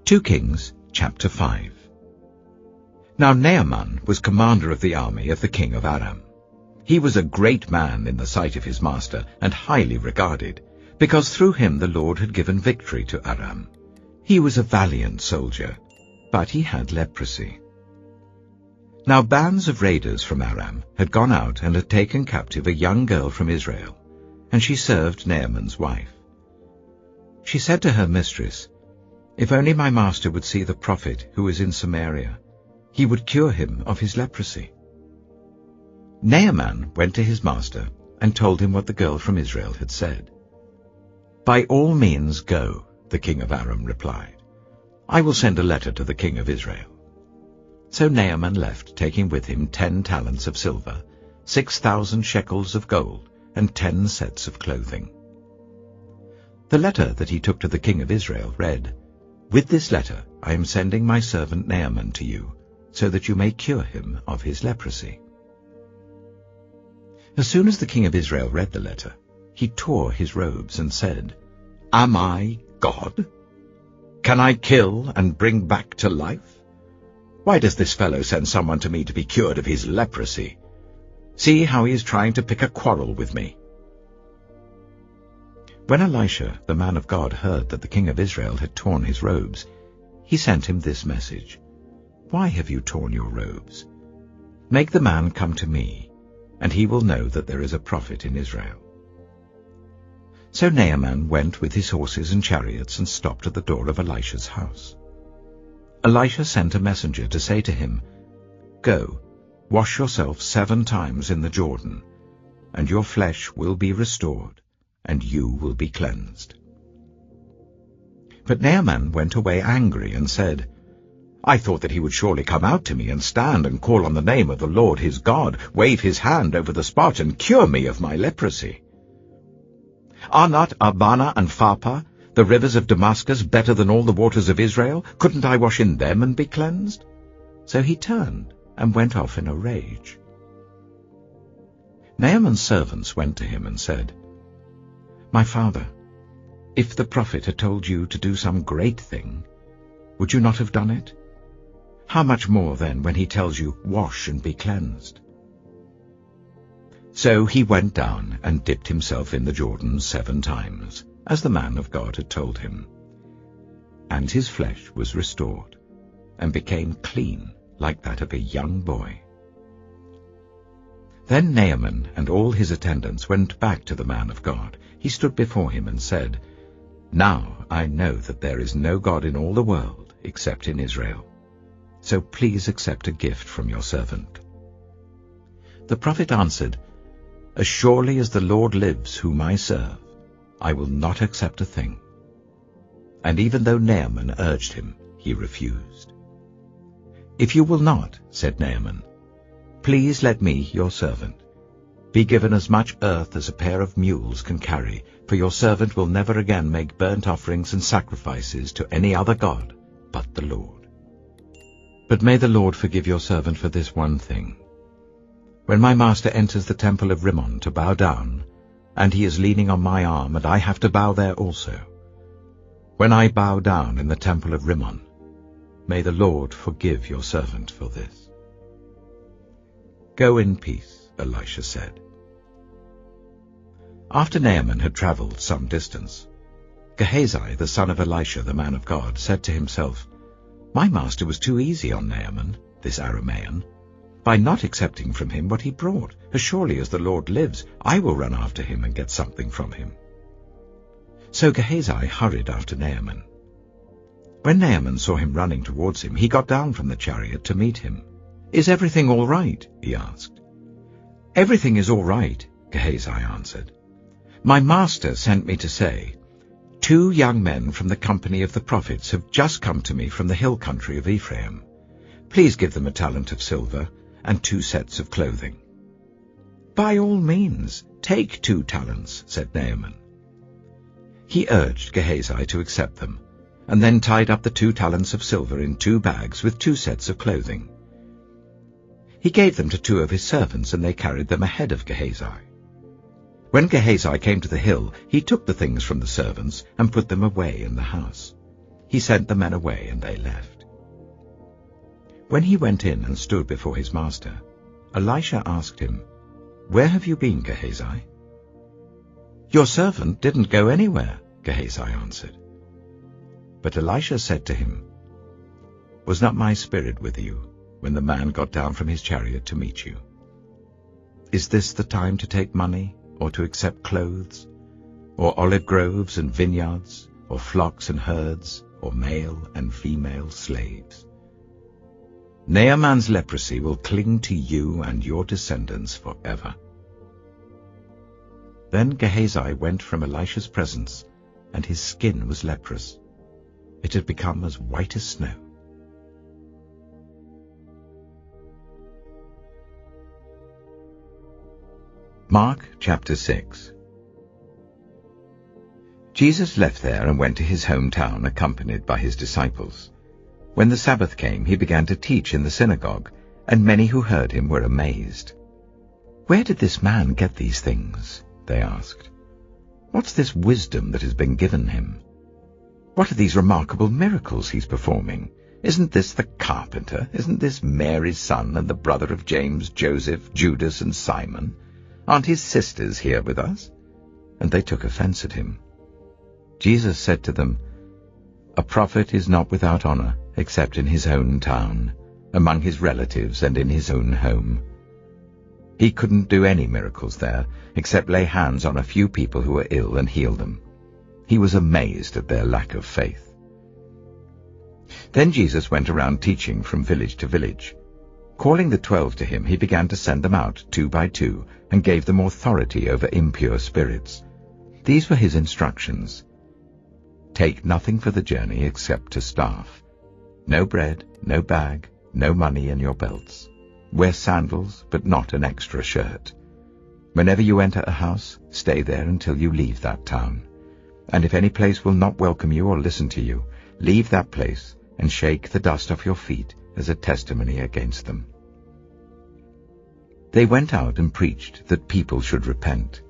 2 Kings chapter 5. Now Naaman was commander of the army of the king of Aram. He was a great man in the sight of his master, and highly regarded, because through him the Lord had given victory to Aram. He was a valiant soldier, but he had leprosy. Now bands of raiders from Aram had gone out and had taken captive a young girl from Israel, and she served Naaman's wife. She said to her mistress, "If only my master would see the prophet who is in Samaria, he would cure him of his leprosy." Naaman went to his master and told him what the girl from Israel had said. "By all means go," the king of Aram replied. "I will send a letter to the king of Israel." So Naaman left, taking with him 10 talents of silver, 6,000 shekels of gold, and 10 sets of clothing. The letter that he took to the king of Israel read, "With this letter I am sending my servant Naaman to you, so that you may cure him of his leprosy." As soon as the king of Israel read the letter, he tore his robes and said, "Am I God? Can I kill and bring back to life? Why does this fellow send someone to me to be cured of his leprosy? See how he is trying to pick a quarrel with me." When Elisha, the man of God, heard that the king of Israel had torn his robes, he sent him this message, "Why have you torn your robes? Make the man come to me, and he will know that there is a prophet in Israel." So Naaman went with his horses and chariots and stopped at the door of Elisha's house. Elisha sent a messenger to say to him, "Go, wash yourself 7 times in the Jordan, and your flesh will be restored, and you will be cleansed." But Naaman went away angry and said, "I thought that he would surely come out to me and stand and call on the name of the Lord his God, wave his hand over the spot, and cure me of my leprosy. Are not Abana and Pharpar, the rivers of Damascus, better than all the waters of Israel? Couldn't I wash in them and be cleansed?" So he turned and went off in a rage. Naaman's servants went to him and said, "My father, if the prophet had told you to do some great thing, would you not have done it? How much more then when he tells you, 'Wash and be cleansed'?" So he went down and dipped himself in the Jordan 7 times, as the man of God had told him. And his flesh was restored, and became clean like that of a young boy. Then Naaman and all his attendants went back to the man of God. He stood before him and said, "Now I know that there is no God in all the world except in Israel. So please accept a gift from your servant." The prophet answered, "As surely as the Lord lives whom I serve, I will not accept a thing." And even though Naaman urged him, he refused. "If you will not," said Naaman, "please let me, your servant, be given as much earth as a pair of mules can carry, for your servant will never again make burnt offerings and sacrifices to any other god but the Lord. But may the Lord forgive your servant for this one thing. When my master enters the temple of Rimmon to bow down, and he is leaning on my arm, and I have to bow there also, when I bow down in the temple of Rimmon, may the Lord forgive your servant for this." "Go in peace," Elisha said. After Naaman had traveled some distance, Gehazi, the son of Elisha, the man of God, said to himself, "My master was too easy on Naaman, this Aramean, by not accepting from him what he brought. As surely as the Lord lives, I will run after him and get something from him." So Gehazi hurried after Naaman. When Naaman saw him running towards him, he got down from the chariot to meet him. "Is everything all right?" he asked. "Everything is all right," Gehazi answered. "My master sent me to say, 2 young men from the company of the prophets have just come to me from the hill country of Ephraim. Please give them a talent of silver and 2 sets of clothing." "By all means, take 2 talents, said Naaman. He urged Gehazi to accept them, and then tied up the 2 talents of silver in 2 bags with 2 sets of clothing. He gave them to 2 of his servants, and they carried them ahead of Gehazi. When Gehazi came to the hill, he took the things from the servants and put them away in the house. He sent the men away, and they left. When he went in and stood before his master, Elisha asked him, "Where have you been, Gehazi?" "Your servant didn't go anywhere," Gehazi answered. But Elisha said to him, "Was not my spirit with you when the man got down from his chariot to meet you? Is this the time to take money, or to accept clothes, or olive groves and vineyards, or flocks and herds, or male and female slaves? Naaman's leprosy will cling to you and your descendants forever." Then Gehazi went from Elisha's presence, and his skin was leprous. It had become as white as snow. Mark chapter 6. Jesus left there and went to his hometown accompanied by his disciples. When the Sabbath came, he began to teach in the synagogue, and many who heard him were amazed. "Where did this man get these things?" they asked. "What's this wisdom that has been given him? What are these remarkable miracles he's performing? Isn't this the carpenter? Isn't this Mary's son and the brother of James, Joseph, Judas, and Simon? Aren't his sisters here with us?" And they took offense at him. Jesus said to them, "A prophet is not without honor except in his own town, among his relatives, and in his own home." He couldn't do any miracles there, except lay hands on a few people who were ill and heal them. He was amazed at their lack of faith. Then Jesus went around teaching from village to village. Calling the 12 to him, he began to send them out 2 by 2, and gave them authority over impure spirits. These were his instructions. "Take nothing for the journey except a staff. No bread, no bag, no money in your belts. Wear sandals, but not an extra shirt. Whenever you enter a house, stay there until you leave that town. And if any place will not welcome you or listen to you, leave that place and shake the dust off your feet as a testimony against them." They went out and preached that people should repent.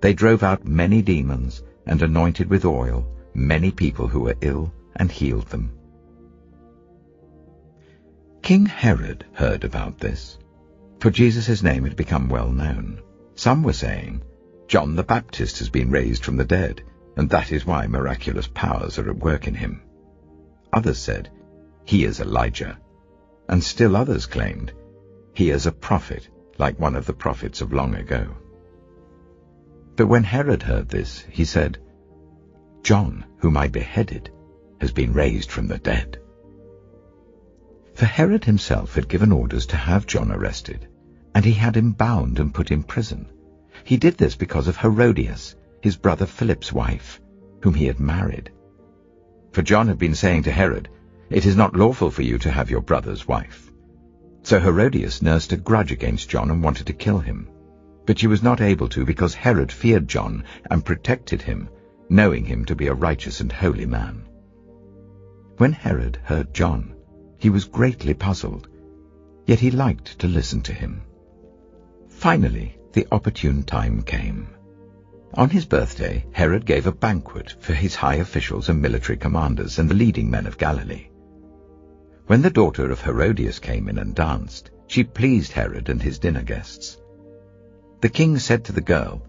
They drove out many demons and anointed with oil many people who were ill and healed them. King Herod heard about this, for Jesus' name had become well known. Some were saying, "John the Baptist has been raised from the dead, and that is why miraculous powers are at work in him." Others said, "He is Elijah," and still others claimed, "He is a prophet, like one of the prophets of long ago." But when Herod heard this, he said, "John, whom I beheaded, has been raised from the dead." For Herod himself had given orders to have John arrested, and he had him bound and put in prison. He did this because of Herodias, his brother Philip's wife, whom he had married. For John had been saying to Herod, "It is not lawful for you to have your brother's wife." So Herodias nursed a grudge against John and wanted to kill him. But she was not able to because Herod feared John and protected him, knowing him to be a righteous and holy man. When Herod heard John, he was greatly puzzled, yet he liked to listen to him. Finally, the opportune time came. On his birthday, Herod gave a banquet for his high officials and military commanders and the leading men of Galilee. When the daughter of Herodias came in and danced, she pleased Herod and his dinner guests. The king said to the girl,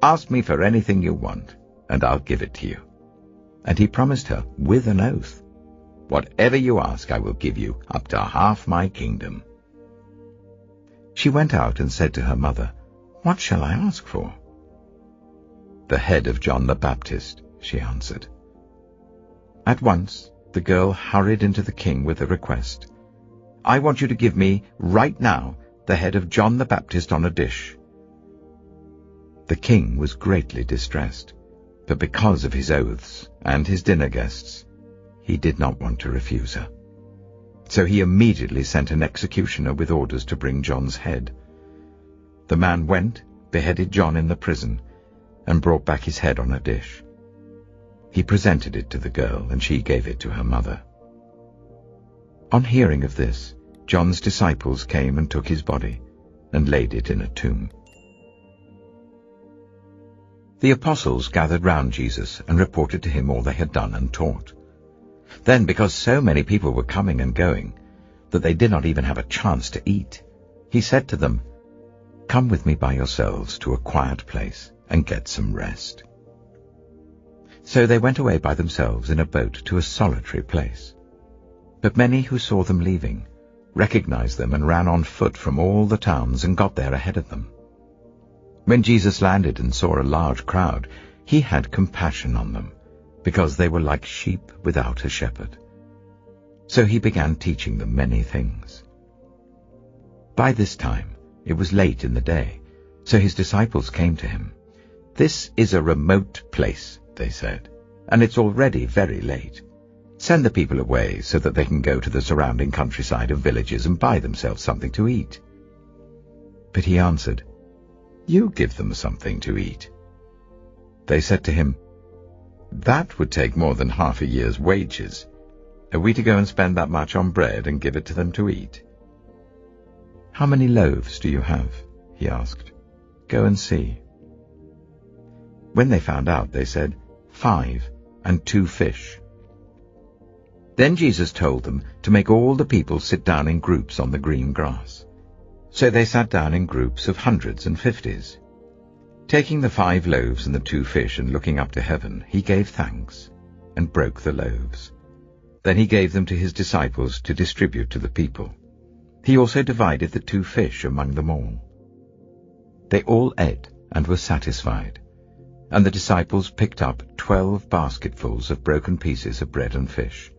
"Ask me for anything you want, and I'll give it to you." And he promised her with an oath, "Whatever you ask I will give you, up to half my kingdom." She went out and said to her mother, "What shall I ask for?" "The head of John the Baptist," she answered. At once the girl hurried into the king with a request. "I want you to give me, right now, the head of John the Baptist on a dish." The king was greatly distressed, but because of his oaths and his dinner guests, he did not want to refuse her. So he immediately sent an executioner with orders to bring John's head. The man went, beheaded John in the prison, and brought back his head on a dish. He presented it to the girl, and she gave it to her mother. On hearing of this, John's disciples came and took his body and laid it in a tomb. The apostles gathered round Jesus and reported to him all they had done and taught. Then, because so many people were coming and going, that they did not even have a chance to eat, he said to them, "Come with me by yourselves to a quiet place and get some rest." So they went away by themselves in a boat to a solitary place. But many who saw them leaving recognized them and ran on foot from all the towns and got there ahead of them. When Jesus landed and saw a large crowd, he had compassion on them, because they were like sheep without a shepherd. So he began teaching them many things. By this time it was late in the day, so his disciples came to him. "This is a remote place," they said, "and it's already very late. Send the people away so that they can go to the surrounding countryside of villages and buy themselves something to eat." But he answered, "You give them something to eat." They said to him, "That would take more than half a year's wages. Are we to go and spend that much on bread and give it to them to eat?" "How many loaves do you have?" he asked. "Go and see." When they found out, they said, 5 and 2 fish. Then Jesus told them to make all the people sit down in groups on the green grass. So they sat down in groups of hundreds and 50s. Taking the 5 loaves and the 2 fish and looking up to heaven, he gave thanks and broke the loaves. Then he gave them to his disciples to distribute to the people. He also divided the 2 fish among them all. They all ate and were satisfied, and the disciples picked up 12 basketfuls of broken pieces of bread and fish.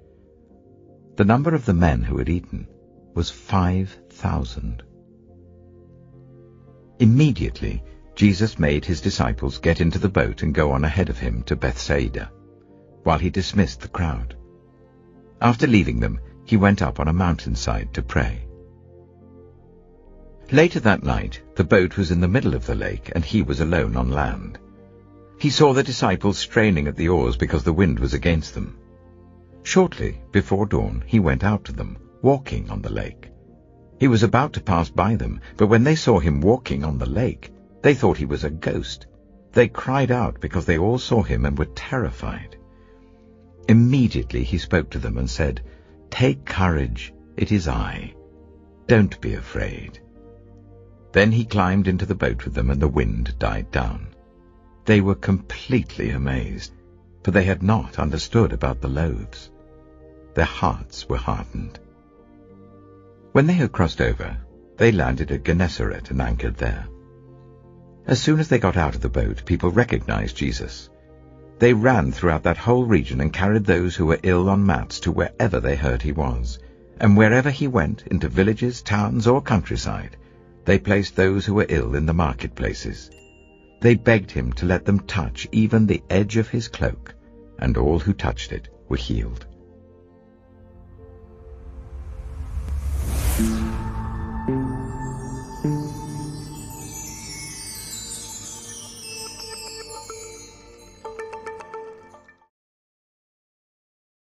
The number of the men who had eaten was 5,000. Immediately Jesus made his disciples get into the boat and go on ahead of him to Bethsaida, while he dismissed the crowd. After leaving them, he went up on a mountainside to pray. Later that night, the boat was in the middle of the lake, and he was alone on land. He saw the disciples straining at the oars because the wind was against them. Shortly before dawn, he went out to them, walking on the lake. He was about to pass by them, but when they saw him walking on the lake, they thought he was a ghost. They cried out because they all saw him and were terrified. Immediately he spoke to them and said, "Take courage, it is I. Don't be afraid." Then he climbed into the boat with them, and the wind died down. They were completely amazed, for they had not understood about the loaves. Their hearts were hardened. When they had crossed over, they landed at Gennesaret and anchored there. As soon as they got out of the boat, people recognized Jesus. They ran throughout that whole region and carried those who were ill on mats to wherever they heard he was. And wherever he went, into villages, towns, or countryside, they placed those who were ill in the marketplaces. They begged him to let them touch even the edge of his cloak, and all who touched it were healed.